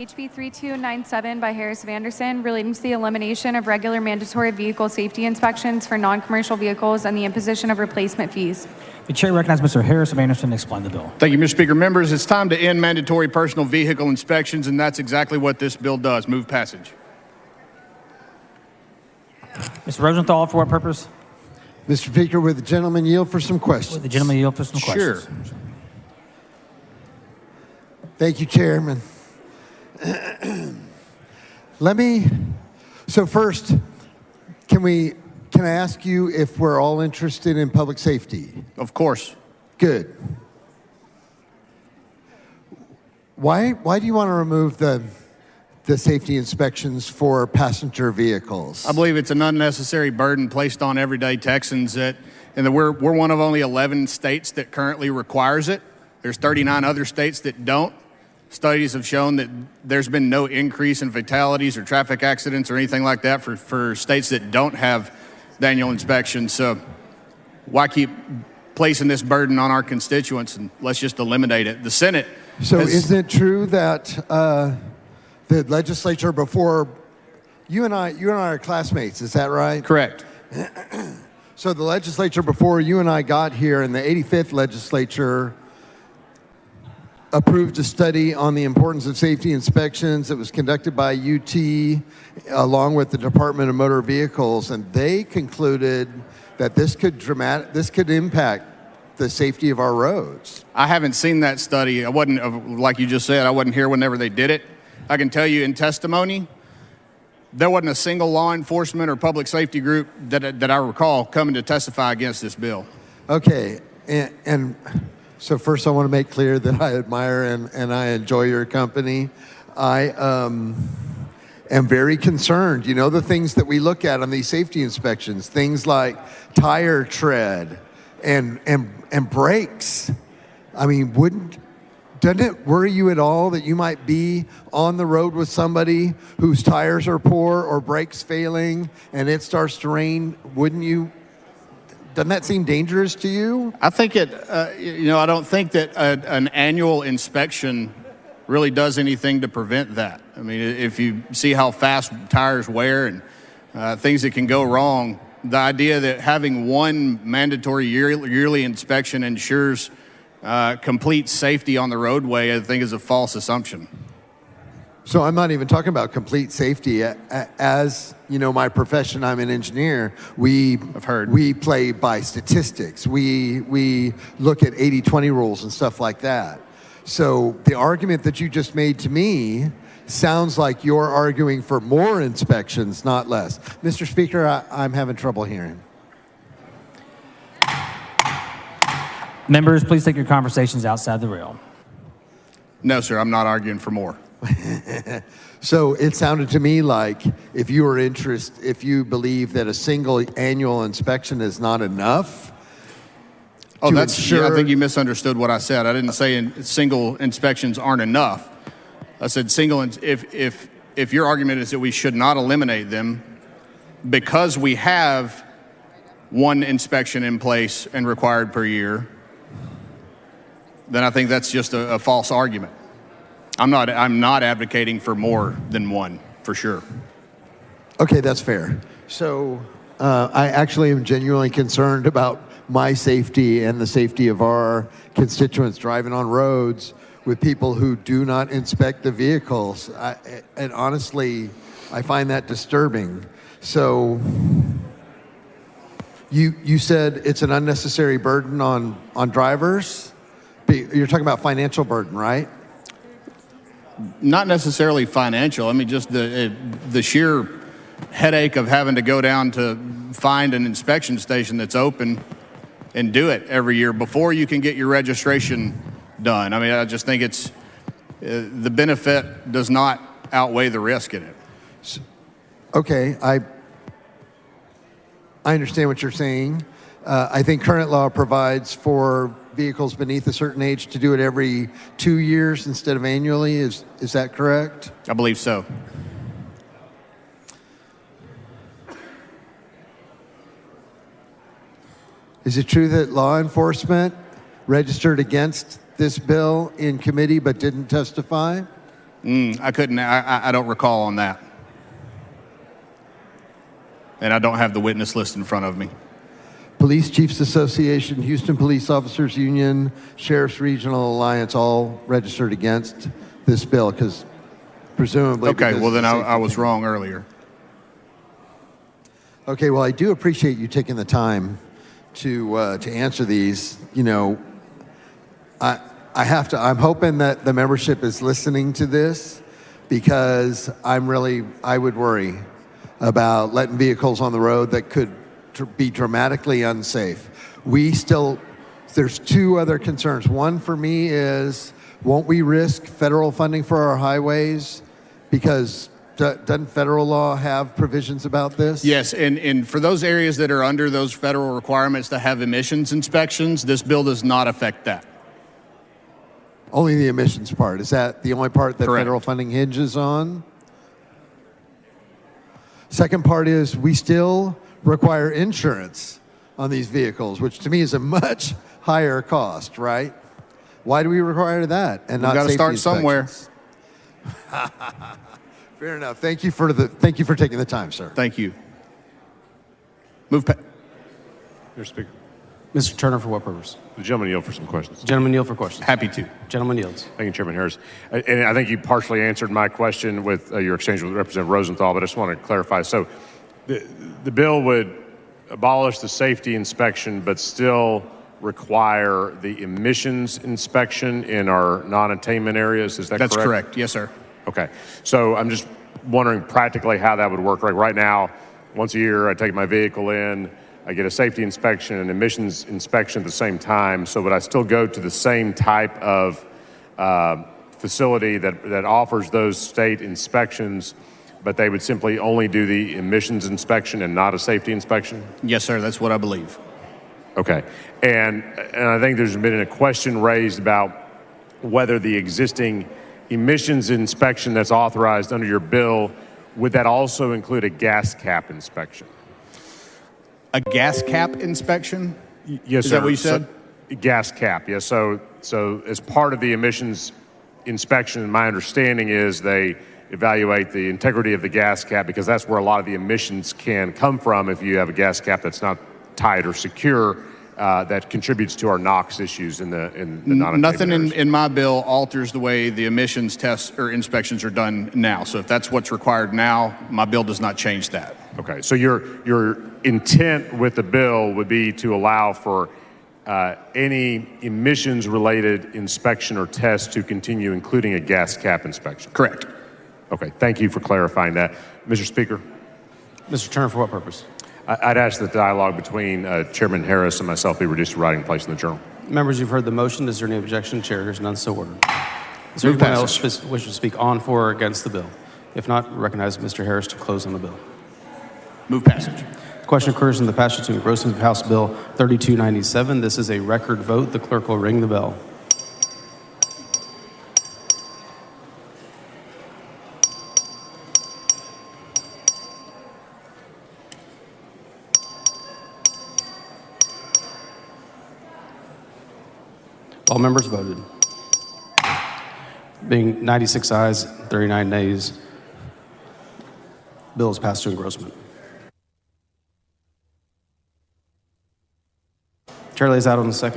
HB 3297 by Harris of Anderson, relating to the elimination of regular mandatory vehicle safety inspections for non-commercial vehicles and the imposition of replacement fees. The chair recognizes Mr. Harris of Anderson to explain the bill. Thank you, Mr. Speaker. Members, it's time to end mandatory personal vehicle inspections, and that's exactly what this bill does. Move passage. Mr. Rosenthal, for what purpose? Mr. Speaker, would the gentleman yield for some questions? Would the gentleman yield for some questions? Sure. Thank you, Chairman. So first, can I ask you if we're all interested in public safety? Of course. Good. Why do you want to remove the safety inspections for passenger vehicles? I believe it's an unnecessary burden placed on everyday Texans and we're one of only 11 states that currently requires it. There's 39 other states that don't. Studies have shown that there's been no increase in fatalities or traffic accidents or anything like that for states that don't have the annual inspection. So why keep placing this burden on our constituents, and let's just eliminate it. The Senate. So isn't it true that the legislature before you and I are classmates? Is that right? Correct. So the legislature before you and I got here, in the 85th legislature, approved a study on the importance of safety inspections that was conducted by UT along with the Department of Motor Vehicles, and they concluded that this could impact the safety of our roads. I haven't seen that study. I wasn't, like you just said, I wasn't here whenever they did it. I can tell you in testimony, there wasn't a single law enforcement or public safety group that I recall coming to testify against this bill. Okay, and so first I want to make clear that I admire and I enjoy your company. I am very concerned. You know, the things that we look at on these safety inspections, things like tire tread and brakes. I mean, doesn't it worry you at all that you might be on the road with somebody whose tires are poor or brakes failing and it starts to rain? Doesn't that seem dangerous to you? I think I don't think that an annual inspection really does anything to prevent that. I mean, if you see how fast tires wear and things that can go wrong, the idea that having one mandatory yearly inspection ensures complete safety on the roadway, I think is a false assumption. So I'm not even talking about complete safety. As you know, my profession, I'm an engineer. We play by statistics. We look at 80-20 rules and stuff like that. So the argument that you just made to me sounds like you're arguing for more inspections, not less. Mr. Speaker, I'm having trouble hearing. Members, please take your conversations outside the rail. No, sir, I'm not arguing for more. So it sounded to me like if you believe that a single annual inspection is not enough. Oh, I think you misunderstood what I said. I didn't say single inspections aren't enough. I said single. If your argument is that we should not eliminate them because we have one inspection in place and required per year, then I think that's just a false argument. I'm not advocating for more than one, for sure. Okay, that's fair. So I actually am genuinely concerned about my safety and the safety of our constituents driving on roads with people who do not inspect the vehicles. And honestly, I find that disturbing. So you said it's an unnecessary burden on drivers? You're talking about financial burden, right? Not necessarily financial. I mean, just the sheer headache of having to go down to find an inspection station that's open and do it every year before you can get your registration done. I mean, I just think it's the benefit does not outweigh the risk in it. Okay, I understand what you're saying. I think current law provides for vehicles beneath a certain age to do it every 2 years instead of annually. Is that correct? I believe so. Is it true that law enforcement registered against this bill in committee but didn't testify? I couldn't, I don't recall on that. And I don't have the witness list in front of me. Police Chiefs Association, Houston Police Officers Union, Sheriff's Regional Alliance all registered against this bill because presumably. Okay, because well then of the I safety was thing. wrong earlier. Okay, well, I do appreciate you taking the time to answer these. You know, I'm hoping that the membership is listening to this because I would worry about letting vehicles on the road that could be dramatically unsafe. There's two other concerns. One for me is, won't we risk federal funding for our highways? Because doesn't federal law have provisions about this? Yes, and for those areas that are under those federal requirements to have emissions inspections, this bill does not affect that. Only the emissions part. Is that the only part that Correct. federal funding hinges on? Second part is we still require insurance on these vehicles, which to me is a much higher cost, right? Why do we require that and not We've got to safety start somewhere. inspections? Fair enough. Thank you for taking the time, sir. Thank you. Mr. Speaker, Mr. Turner, for what purpose? the gentleman yield for some questions. Gentleman yield for questions. Happy to. Gentleman yields. Thank you, Chairman Harris. And I think you partially answered my question with your exchange with Representative Rosenthal, but I just want to clarify. So the bill would abolish the safety inspection, but still require the emissions inspection in our non-attainment areas. Is that correct? That's correct. Yes, sir. Okay. So I'm just wondering practically how that would work. Like right now, once a year, I take my vehicle in, I get a safety inspection and emissions inspection at the same time. So would I still go to the same type of facility that offers those state inspections, but they would simply only do the emissions inspection and not a safety inspection? Yes, sir. That's what I believe. Okay. And I think there's been a question raised about whether the existing emissions inspection that's authorized under your bill, would that also include a gas cap inspection? A gas cap inspection? Yes, sir. Is that what you said? Gas cap, yes. So as part of the emissions inspection, my understanding is they evaluate the integrity of the gas cap because that's where a lot of the emissions can come from if you have a gas cap that's not tight or secure. That contributes to our NOx issues in the non-attainment Nothing areas. in my bill alters the way the emissions tests or inspections are done now. So if that's what's required now, my bill does not change that. Okay, so your intent with the bill would be to allow for any emissions-related inspection or test to continue, including a gas cap inspection? Correct. Okay, thank you for clarifying that. Mr. Speaker, Mr. Turner, for what purpose? I'd ask that the dialogue between Chairman Harris and myself be reduced to writing place in the journal. Members, you've heard the motion. Is there any objection? Chair hears none, so ordered. Is there Move anyone passage. else wish to speak on, for, or against the bill? If not, recognize Mr. Harris to close on the bill. Move passage. The question occurs in the passage to engrossment of House Bill 3297. This is a record vote. The clerk will ring the bell. All members voted. Being 96 ayes, 39 nays, bill is passed to engrossment. Chair lays out on the second.